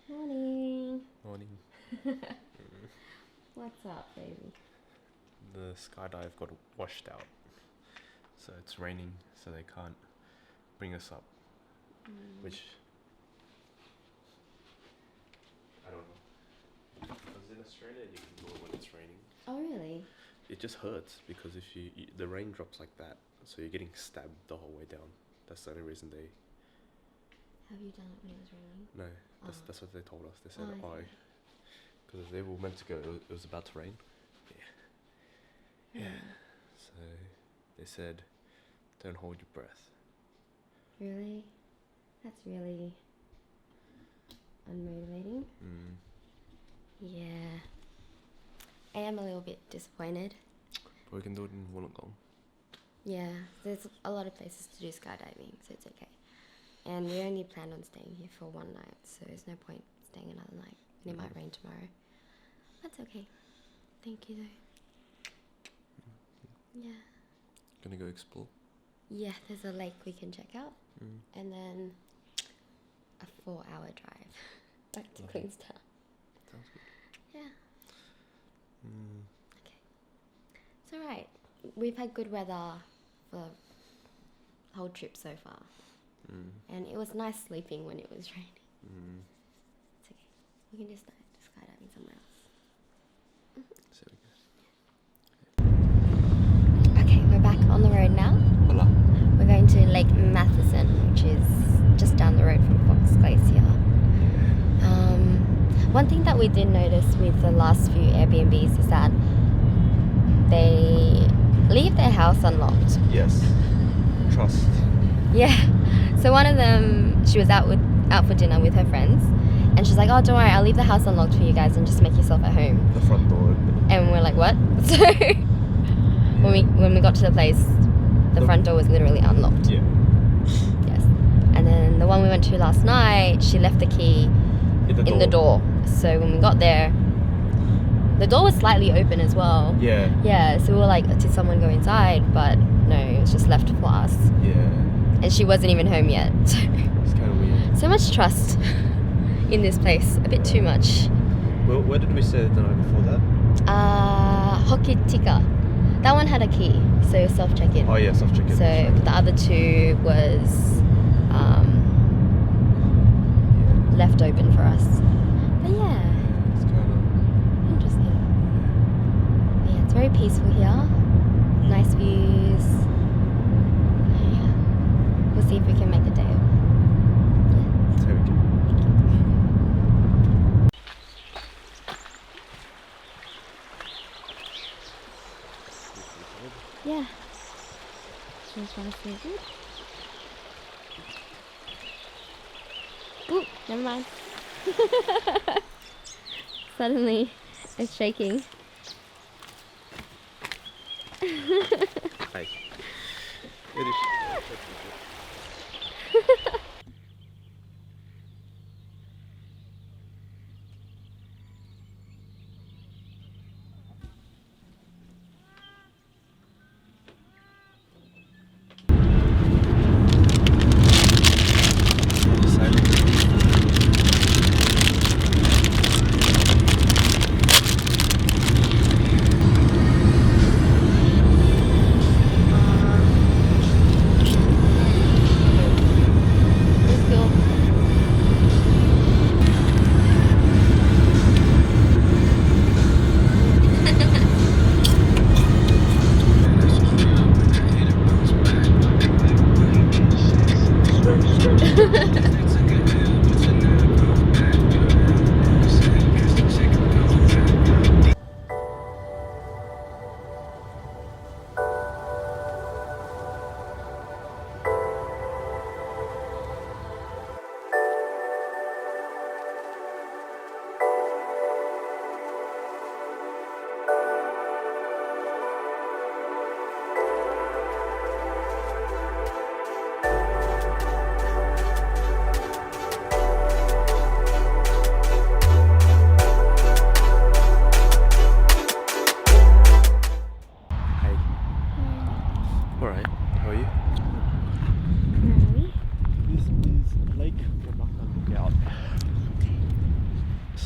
Morning. Morning. What's up, baby? The skydive got washed out, so it's raining, so they can't bring us up. Which I don't know. Because in Australia you can go when it's raining. Oh, really? It just hurts because if the rain drops like that, so you're getting stabbed the whole way down. That's the only reason they. Have you done it when it was raining? No, that's what they told us. They said, I see. because they were meant to go. It was about to rain. Yeah. So they said, don't hold your breath. Really? That's really unmotivating. Yeah. I am a little bit disappointed. But we can do it in Wollongong. Yeah, there's a lot of places to do skydiving, so it's okay. And we only planned on staying here for one night, so there's no point staying another night. And it might rain tomorrow. That's okay. Thank you, though. Yeah. Gonna go explore? Yeah, there's a lake we can check out. And then a 4-hour drive back to Queenstown. Sounds good. Yeah. Okay. It's alright. We've had good weather for the whole trip so far. And it was nice sleeping when it was raining. It's okay. We can just skydiving somewhere else. So we go. Okay, we're back on the road now. Hola. We're going to Lake Matheson, which is just down the road from Fox Glacier. One thing that we did notice with the last few Airbnbs is that they leave their house unlocked. Yes. Trust. Yeah. So one of them, she was out for dinner with her friends, and she's like, "Oh, don't worry, I'll leave the house unlocked for you guys, and just make yourself at home." The front door open. And we're like, "What?" So when we got to the place, the front door was literally unlocked. Yeah. Yes. And then the one we went to last night, she left the key in the door. So when we got there, the door was slightly open as well. Yeah. Yeah, so we were like, did someone go inside? But no, it was just left for us. Yeah. And she wasn't even home yet. It's kind of weird. So much trust in this place. A bit too much. Well, where did we stay the night before that? Hokitika. That one had a key, so self-check-in. Oh yeah, soft chicken. So the other two was left open for us. But yeah, It's kind of interesting. But yeah, it's very peaceful here. Nice views. Yeah. We'll see if we can make a day of it. There we go. Yeah. She was trying to sleep good. Ooh, never mind. Suddenly, it's shaking. Hi. It is.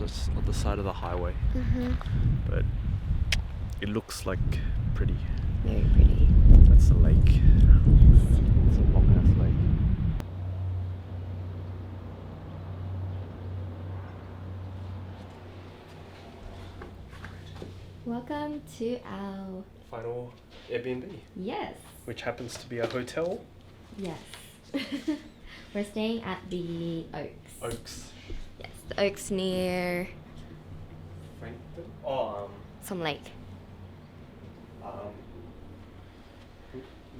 it's just on the side of the highway, but it looks like pretty. Very pretty. That's the lake. It's a long ass lake. Welcome to our Final Airbnb, yes. which happens to be a hotel. Yes. We're staying at the Oaks. Oaks. Yes, the Oaks near Frankfurt? Oh, some lake.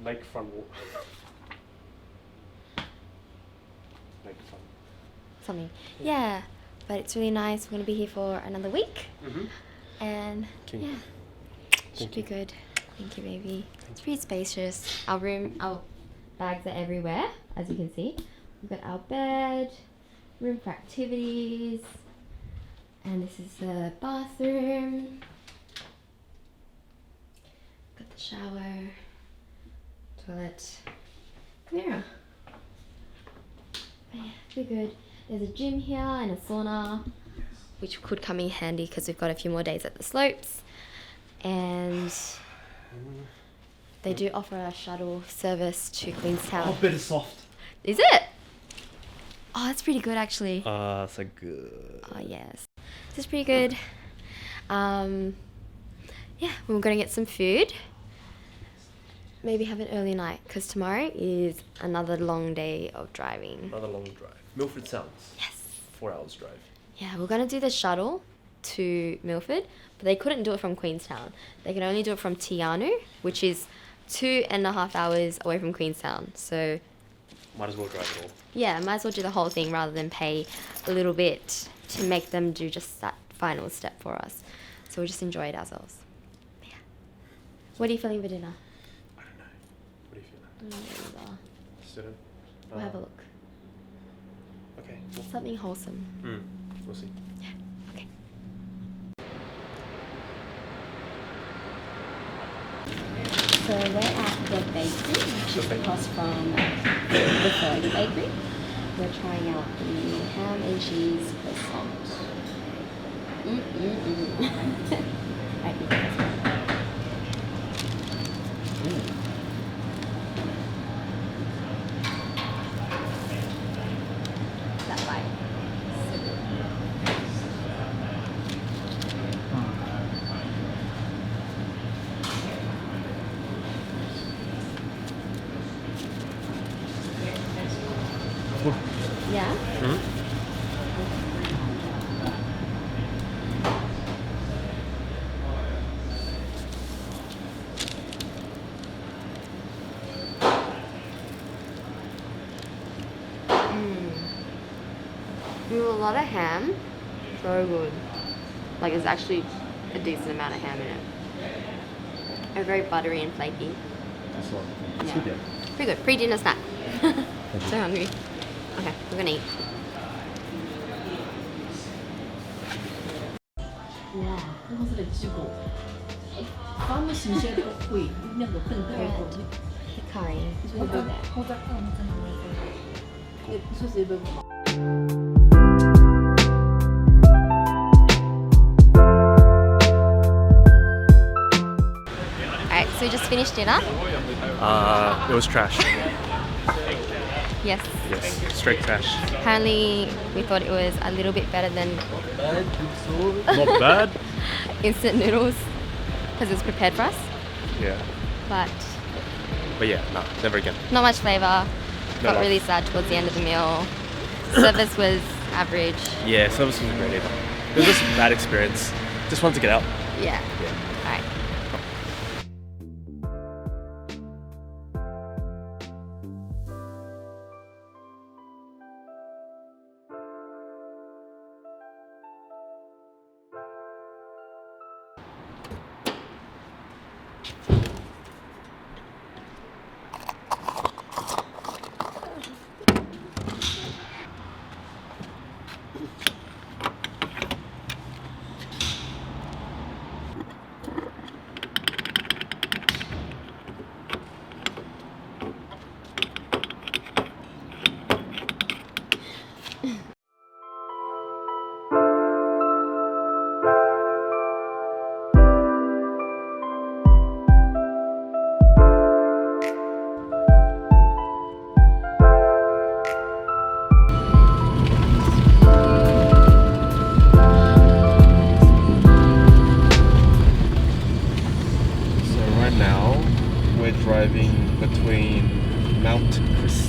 Lakefront walk. Lakefront. Something. Yeah, but it's really nice. We're going to be here for another week. And Okay. yeah, should be good. Thank you, baby. It's pretty spacious. Our bags are everywhere, as you can see. We've got our bed, room for activities, and this is the bathroom. Got the shower, toilet, mirror. But yeah, pretty good. There's a gym here and a sauna, which could come in handy because we've got a few more days at the slopes. And they do offer a shuttle service to Queenstown. Oh, bit of soft. Is it? Oh, that's pretty good actually. So good. Oh, yes. This is pretty good. Yeah, we're going to get some food. Maybe have an early night because tomorrow is another long day of driving. Another long drive. Milford Sound. Yes. 4 hours drive. Yeah, we're going to do the shuttle to Milford, but they couldn't do it from Queenstown. They can only do it from Tianu, which is 2.5 hours away from Queenstown. So Might as well drive it all. yeah, might as well do the whole thing rather than pay a little bit to make them do just that final step for us. So we'll just enjoy it ourselves. Yeah. What are you feeling for dinner? I don't know. What do you feel? I don't know either. Sit in. We'll have a look. Okay. Something wholesome. We'll see. Yeah. Okay. So we're at the bakery, which is across from the third bakery. We're trying out the ham and cheese croissant. Right, you guys. That bite. So good. Yeah? We have a lot of ham. So good. Like, there's actually a decent amount of ham in it. They're very buttery and flaky. That's what. Yeah. Good, yeah. Pretty good. Pre-dinner snack. So hungry. Okay, we're gonna eat.哇，那是的机构，他们新鲜的会那个更多个， Hikari. 我在说谁不嘛？ Alright, so we just finished dinner. It was trash. Yes. Yes. Straight trash. Apparently, we thought it was a little bit better than Not bad. instant noodles because it was prepared for us. Yeah. But But yeah, no, never again. not much flavour. No Got love. really sad towards the end of the meal. Service was average. Yeah, service wasn't great either. It was just a bad experience. Just wanted to get out. Yeah. Yeah. Alright.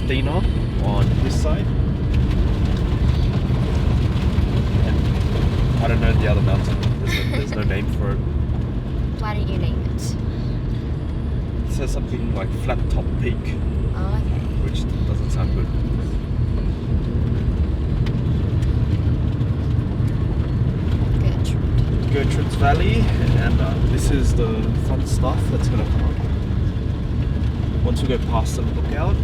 thinner on this side. And I don't know the other mountain. There's no name for it. Why don't you name it? It says something like Flat Top Peak, Oh, okay. which doesn't sound good. Gertrude's Valley, and this is the fun stuff that's going to come up once we go past the lookout.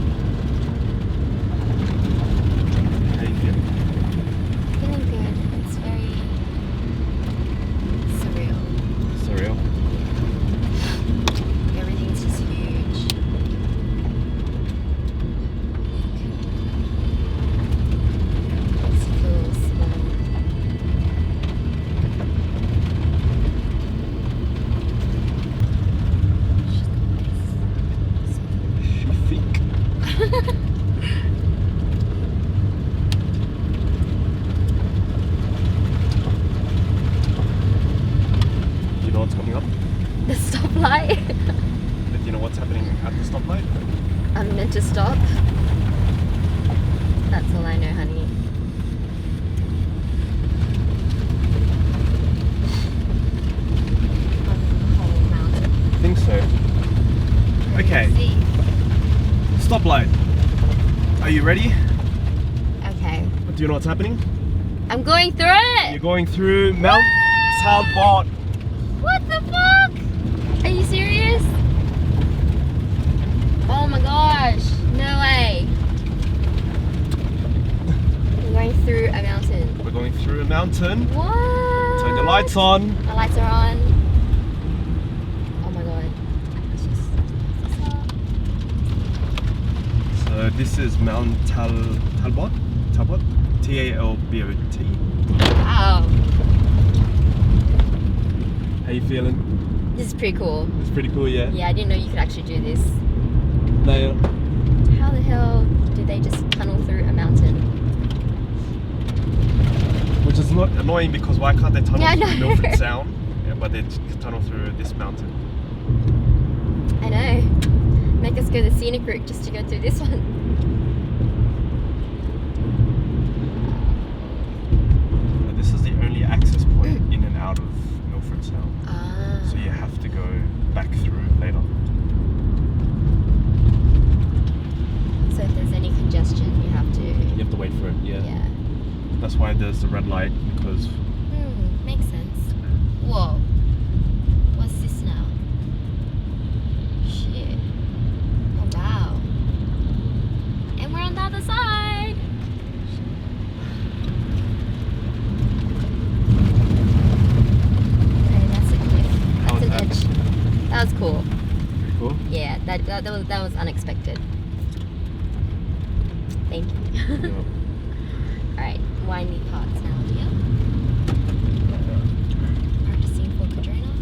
How you feeling? Feeling good. It's very surreal. Surreal? Everything's just huge. It feels small. Shafik. Do you know what's coming up? The stoplight. Do you know what's happening at the stoplight? I'm meant to stop. That's all I know, honey. On the whole mountain. I think so. Okay. See. Stoplight. Are you ready? Okay. Do you know what's happening? I'm going through You're it! going through Mount Talbot. What the fuck? Are you serious? Oh my gosh. No way. We're going through a mountain. We're going through a mountain. What? Turn your lights on. My lights are on. Oh my god. Let's just put this up. So this is Mount Talbot. Talbot. Talbot. Wow. How you feeling? This is pretty cool. It's pretty cool, yeah? Yeah, I didn't know you could actually do this. No. How the hell did they just tunnel through a mountain? Which is not annoying because why can't they tunnel Yeah, I through know. Milford Sound? Yeah, but they tunnel through this mountain. I know. Make us go the scenic route just to go through this one. But this is the only access point in and out of Milford Sound. Ah. So you have to go back through later. So if there's any congestion, you have to. You have to wait for it, yeah. Yeah. That's why there's the red light, because Makes sense. Whoa. What's this now? Shit. Oh wow. And we're on the other side. Okay, that's a cliff. How That's was an that? edge. That was cool. pretty cool. Yeah, that was unexpected. Thank you. Yeah. Alright, windy parts now, dear. Practicing for Kadrina.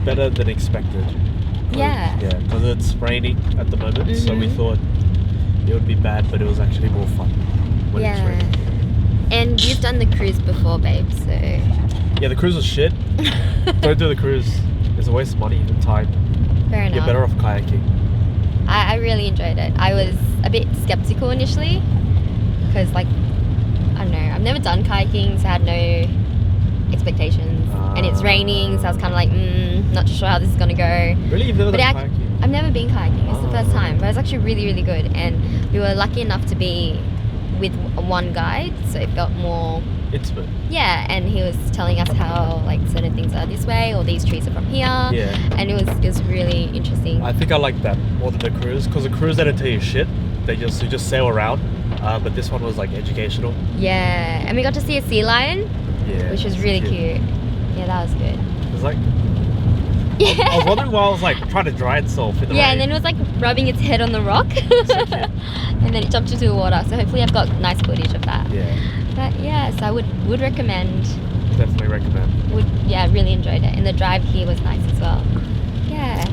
better than expected. Yeah. Yeah, because it's raining at the moment, so we Mhm. thought it would be bad, but it was actually more fun when it's Yeah. raining. And you've done the cruise before, babe, so Yeah, the cruise was shit. Don't do the cruise. It's a waste of money and time. fair enough. You're better off kayaking. I really enjoyed it. I was a bit skeptical initially because, like, I don't know, I've never done kayaking, so I had no expectations. And it's raining, so I was kind of like, not sure how this is going to go. Really? You've never But done I- kayaking? I've never been kayaking. It's the first Oh. time. But it was actually really, really good. And we were lucky enough to be with one guide, so it felt more, Intimate. yeah. And he was telling us how, like, certain things are this way or these trees are from here. Yeah. And it was really interesting. I think I like that more than the cruise, because the cruise they don't tell you shit. You just sail around. But this one was like educational. Yeah. And we got to see a sea lion, Yeah. which was it's really cute. Yeah, that was good. It was like, Yeah. I was wondering why it was like trying to dry itself in the Yeah, rain. and then it was like rubbing its head on the rock. So cute. And then it jumped into the water. So hopefully I've got nice footage of that. Yeah, But yeah, so I would recommend. definitely recommend. Really enjoyed it. And the drive here was nice as well. Yeah.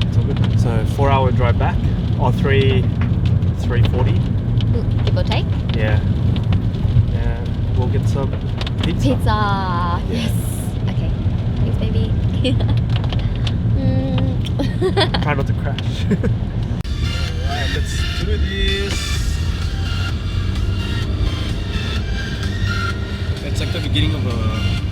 It's all good. So 4-hour drive back, or 3:40. Give or take. Yeah. Yeah. We'll get some pizza. Pizza. Yes. Okay. Thanks, baby. Try not to crash. Alright, let's do this. It's like the beginning of a